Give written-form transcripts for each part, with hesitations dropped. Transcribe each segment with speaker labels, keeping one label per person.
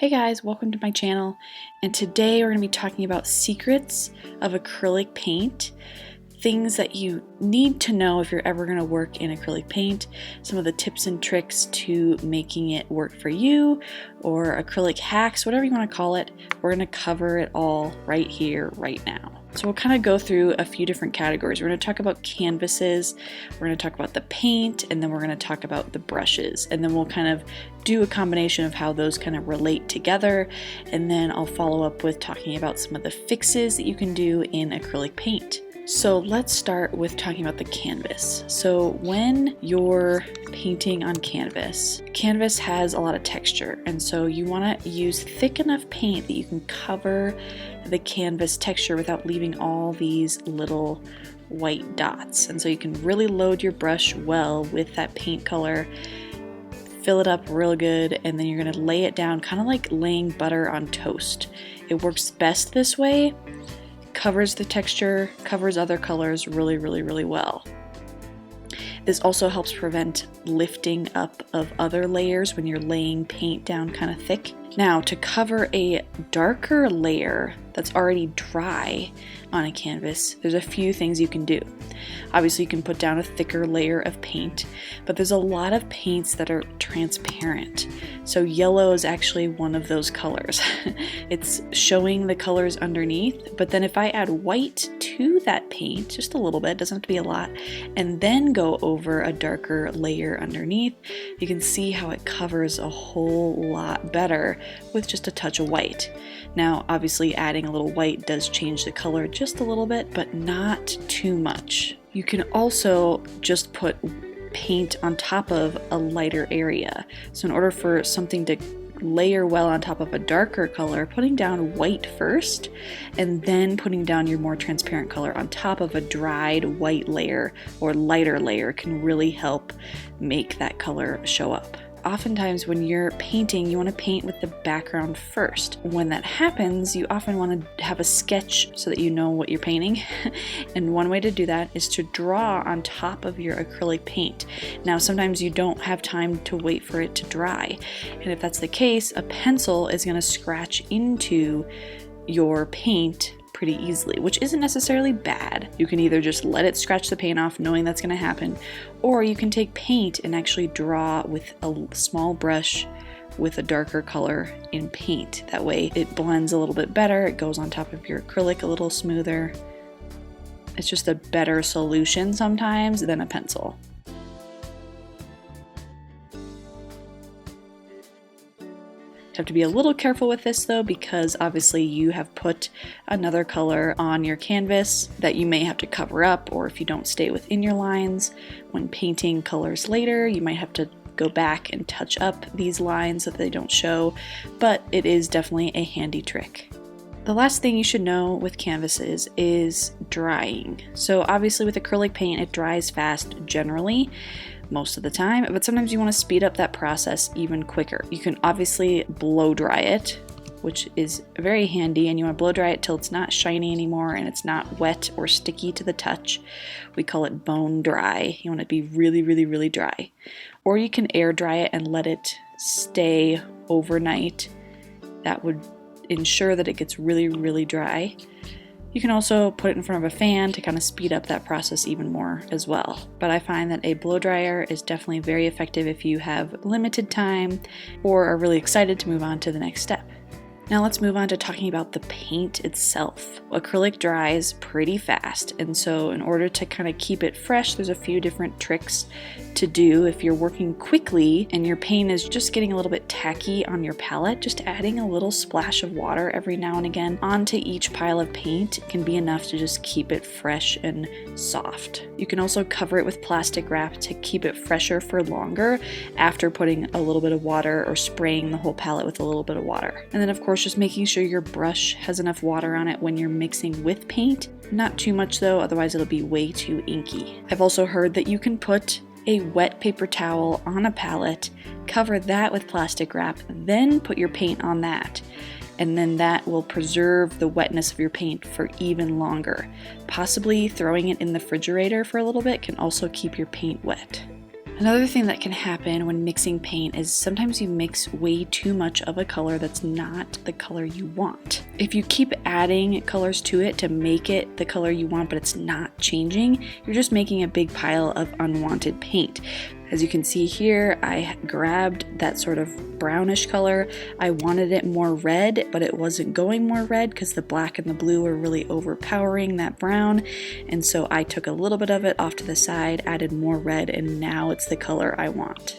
Speaker 1: Hey guys, welcome to my channel, and today we're going to be talking about secrets of acrylic paint, things that you need to know if you're ever going to work in acrylic paint, some of the tips and tricks to making it work for you, or acrylic hacks, whatever you want to call it. We're going to cover it all right here, right now. So we'll kind of go through a few different categories. We're going to talk about canvases, we're going to talk about the paint, and then we're going to talk about the brushes. And then we'll kind of do a combination of how those kind of relate together. And then I'll follow up with talking about some of the fixes that you can do in acrylic paint. So let's start with talking about the canvas. So when you're painting on canvas, canvas has a lot of texture, and so you want to use thick enough paint that you can cover the canvas texture without leaving all these little white dots. And so you can really load your brush well with that paint color, fill it up real good, and then you're going to lay it down kind of like laying butter on toast. It works best this way. Covers the texture, covers other colors really well. This also helps prevent lifting up of other layers when you're laying paint down kind of thick. Now, to cover a darker layer that's already dry on a canvas, there's a few things you can do. Obviously, you can put down a thicker layer of paint, but there's a lot of paints that are transparent. So yellow is actually one of those colors. It's showing the colors underneath, but then if I add white to that paint, just a little bit, doesn't have to be a lot, and then go over a darker layer underneath, you can see how it covers a whole lot better with just a touch of white. Now, obviously adding a little white does change the color just a little bit, but not too much. You can also just put paint on top of a lighter area. So in order for something to layer well on top of a darker color, putting down white first and then putting down your more transparent color on top of a dried white layer or lighter layer can really help make that color show up. Oftentimes when you're painting, you want to paint with the background first. When that happens, you often want to have a sketch so that you know what you're painting. And one way to do that is to draw on top of your acrylic paint. Now, sometimes you don't have time to wait for it to dry. And if that's the case, a pencil is going to scratch into your paint pretty easily, which isn't necessarily bad. You can either just let it scratch the paint off knowing that's going to happen, or you can take paint and actually draw with a small brush with a darker color in paint. That way it blends a little bit better, it goes on top of your acrylic a little smoother. It's just a better solution sometimes than a pencil. You have to be a little careful with this though, because obviously you have put another color on your canvas that you may have to cover up, or if you don't stay within your lines when painting colors later, you might have to go back and touch up these lines so that they don't show, but it is definitely a handy trick. The last thing you should know with canvases is drying. So obviously with acrylic paint, it dries fast generally, most of the time, but sometimes you want to speed up that process even quicker. You can obviously blow dry it, which is very handy, and you want to blow dry it till it's not shiny anymore and it's not wet or sticky to the touch. We call it bone dry. You want it to be really dry. Or you can air dry it and let it stay overnight. That would ensure that it gets really dry. You can also put it in front of a fan to kind of speed up that process even more as well. But I find that a blow dryer is definitely very effective if you have limited time or are really excited to move on to the next step. Now let's move on to talking about the paint itself. Acrylic dries pretty fast, and so in order to kind of keep it fresh, there's a few different tricks to do. If you're working quickly and your paint is just getting a little bit tacky on your palette, just adding a little splash of water every now and again onto each pile of paint can be enough to just keep it fresh and soft. You can also cover it with plastic wrap to keep it fresher for longer after putting a little bit of water or spraying the whole palette with a little bit of water. And then of course, just making sure your brush has enough water on it when you're mixing with paint. Not too much though, otherwise it'll be way too inky. I've also heard that you can put a wet paper towel on a palette, cover that with plastic wrap, then put your paint on that. And then that will preserve the wetness of your paint for even longer. Possibly throwing it in the refrigerator for a little bit can also keep your paint wet. Another thing that can happen when mixing paint is sometimes you mix way too much of a color that's not the color you want. If you keep adding colors to it to make it the color you want but it's not changing, you're just making a big pile of unwanted paint. As you can see here, I grabbed that sort of brownish color. I wanted it more red, but it wasn't going more red because the black and the blue were really overpowering that brown. And so I took a little bit of it off to the side, added more red, and now it's the color I want.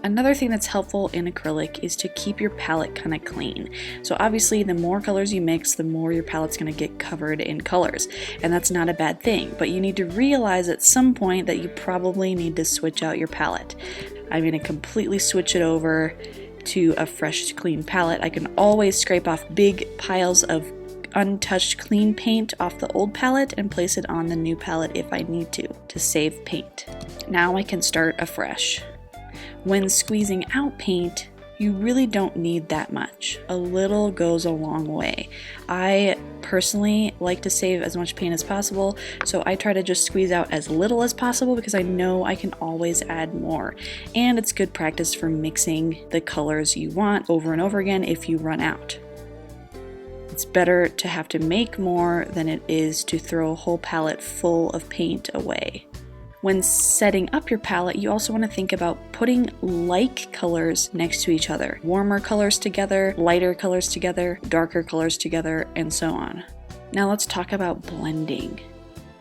Speaker 1: Another thing that's helpful in acrylic is to keep your palette kind of clean. So obviously the more colors you mix, the more your palette's going to get covered in colors. And that's not a bad thing, but you need to realize at some point that you probably need to switch out your palette. I'm going to completely switch it over to a fresh, clean palette. I can always scrape off big piles of untouched clean paint off the old palette and place it on the new palette if I need to save paint. Now I can start afresh. When squeezing out paint, you really don't need that much. A little goes a long way. I personally like to save as much paint as possible, so I try to just squeeze out as little as possible because I know I can always add more. And it's good practice for mixing the colors you want over and over again if you run out. It's better to have to make more than it is to throw a whole palette full of paint away. When setting up your palette, you also want to think about putting like colors next to each other. Warmer colors together, lighter colors together, darker colors together, and so on. Now let's talk about blending.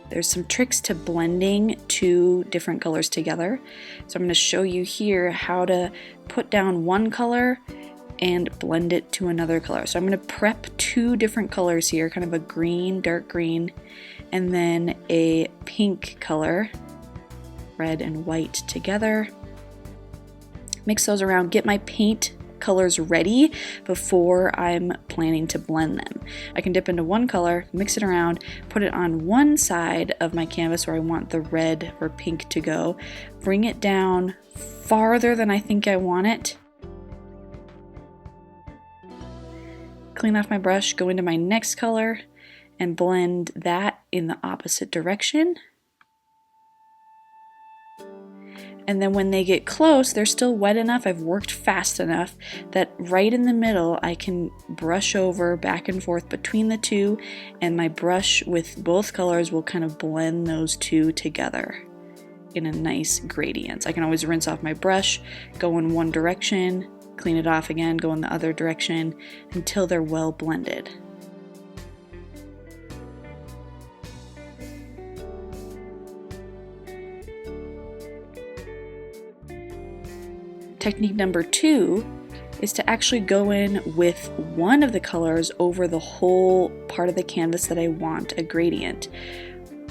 Speaker 1: There's some tricks to blending two different colors together. So I'm going to show you here how to put down one color and blend it to another color. So I'm going to prep two different colors here, kind of a green, dark green, and then a pink color. Red and white together. Mix those around, get my paint colors ready before I'm planning to blend them. I can dip into one color, mix it around, put it on one side of my canvas where I want the red or pink to go, bring it down farther than I think I want it, clean off my brush, go into my next color, and blend that in the opposite direction. And then when they get close, they're still wet enough, I've worked fast enough that right in the middle I can brush over back and forth between the two, and my brush with both colors will kind of blend those two together in a nice gradient. I can always rinse off my brush, go in one direction, clean it off again, go in the other direction until they're well blended. Technique number 2 is to actually go in with one of the colors over the whole part of the canvas that I want a gradient.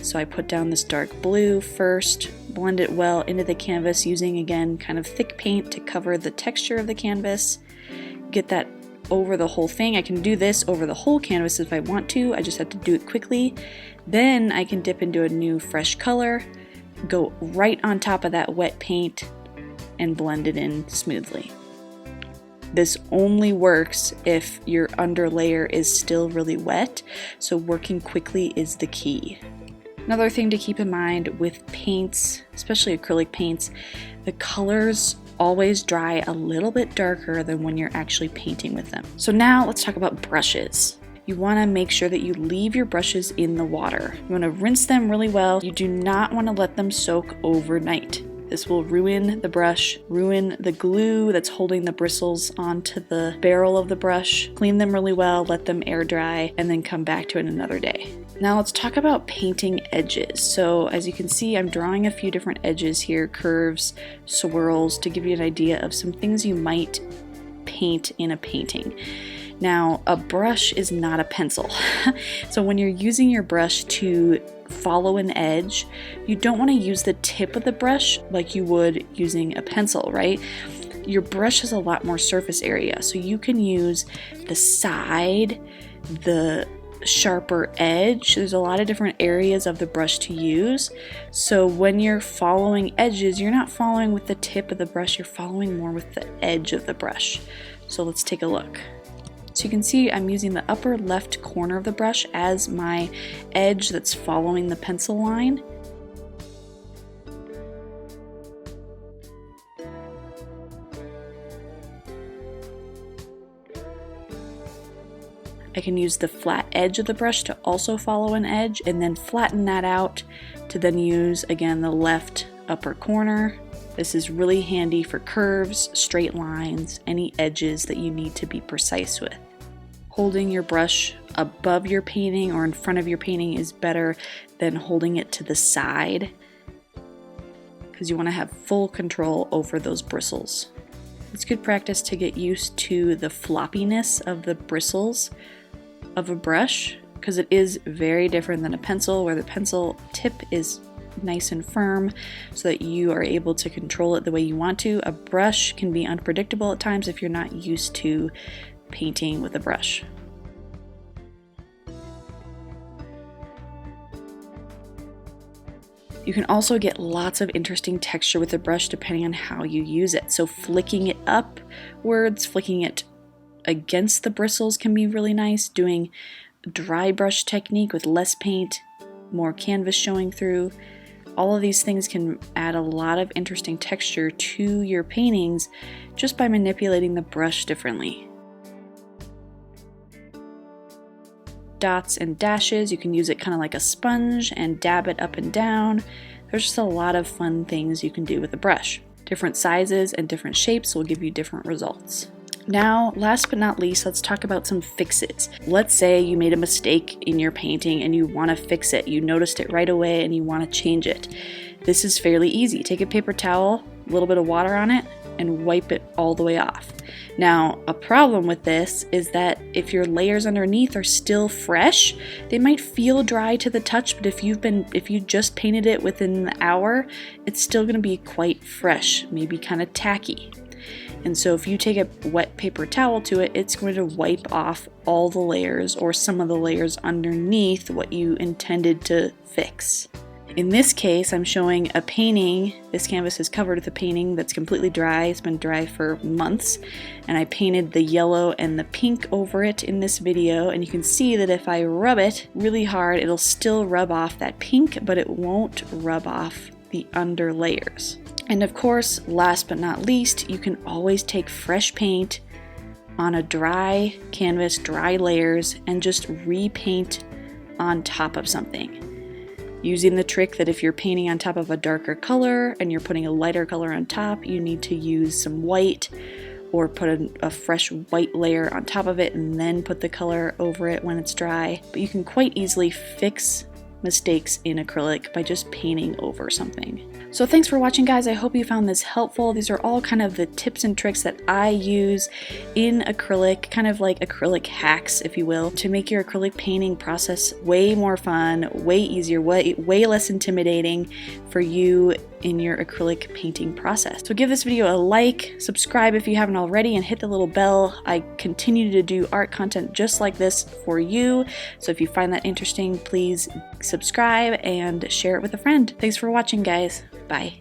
Speaker 1: So I put down this dark blue first, blend it well into the canvas using, again, kind of thick paint to cover the texture of the canvas. Get that over the whole thing. I can do this over the whole canvas if I want to, I just have to do it quickly. Then I can dip into a new fresh color, go right on top of that wet paint, and blend it in smoothly. This only works if your under layer is still really wet, so working quickly is the key. Another thing to keep in mind with paints, especially acrylic paints, the colors always dry a little bit darker than when you're actually painting with them. So now let's talk about brushes. You want to make sure that you leave your brushes in the water. You want to rinse them really well. You do not want to let them soak overnight. This will ruin the brush, ruin the glue that's holding the bristles onto the barrel of the brush. Clean them really well, let them air dry, and then come back to it another day. Now let's talk about painting edges. So as you can see, I'm drawing a few different edges here, curves, swirls, to give you an idea of some things you might paint in a painting. Now, a brush is not a pencil. So when you're using your brush to follow an edge, you don't want to use the tip of the brush like you would using a pencil, right? Your brush has a lot more surface area, so you can use the side, the sharper edge. There's a lot of different areas of the brush to use. So when you're following edges, you're not following with the tip of the brush, you're following more with the edge of the brush. So let's take a look. So you can see I'm using the upper left corner of the brush as my edge that's following the pencil line. I can use the flat edge of the brush to also follow an edge and then flatten that out to then use, again, the left upper corner. This is really handy for curves, straight lines, any edges that you need to be precise with. Holding your brush above your painting or in front of your painting is better than holding it to the side, because you want to have full control over those bristles. It's good practice to get used to the floppiness of the bristles of a brush, because it is very different than a pencil, where the pencil tip is nice and firm so that you are able to control it the way you want to. A brush can be unpredictable at times if you're not used to painting with a brush. You can also get lots of interesting texture with the brush depending on how you use it. So flicking it upwards, flicking it against the bristles can be really nice. Doing dry brush technique with less paint, more canvas showing through. All of these things can add a lot of interesting texture to your paintings just by manipulating the brush differently. Dots and dashes, you can use it kind of like a sponge and dab it up and down. There's just a lot of fun things you can do with a brush. Different sizes and different shapes will give you different results. Now, last but not least, let's talk about some fixes. Let's say you made a mistake in your painting and you want to fix it. You noticed it right away and you want to change it. This is fairly easy. Take a paper towel, a little bit of water on it, and wipe it all the way off. Now, a problem with this is that if your layers underneath are still fresh, they might feel dry to the touch, but if you just painted it within the hour, it's still going to be quite fresh, maybe kind of tacky. And so if you take a wet paper towel to it, it's going to wipe off all the layers or some of the layers underneath what you intended to fix. In this case, I'm showing a painting. This canvas is covered with a painting that's completely dry. It's been dry for months, and I painted the yellow and the pink over it in this video, and you can see that if I rub it really hard, it'll still rub off that pink, but it won't rub off the under layers. And of course, last but not least, you can always take fresh paint on a dry canvas, dry layers, and just repaint on top of something. Using the trick that if you're painting on top of a darker color and you're putting a lighter color on top, you need to use some white or put a fresh white layer on top of it and then put the color over it when it's dry. But you can quite easily fix mistakes in acrylic by just painting over something. So thanks for watching, guys. I hope you found this helpful. These are all kind of the tips and tricks that I use in acrylic, kind of like acrylic hacks, if you will, to make your acrylic painting process way more fun, way easier, way less intimidating for you in your acrylic painting process. So give this video a like, subscribe if you haven't already, and hit the little bell. I continue to do art content just like this for you. So if you find that interesting, please subscribe and share it with a friend. Thanks for watching, guys. Bye.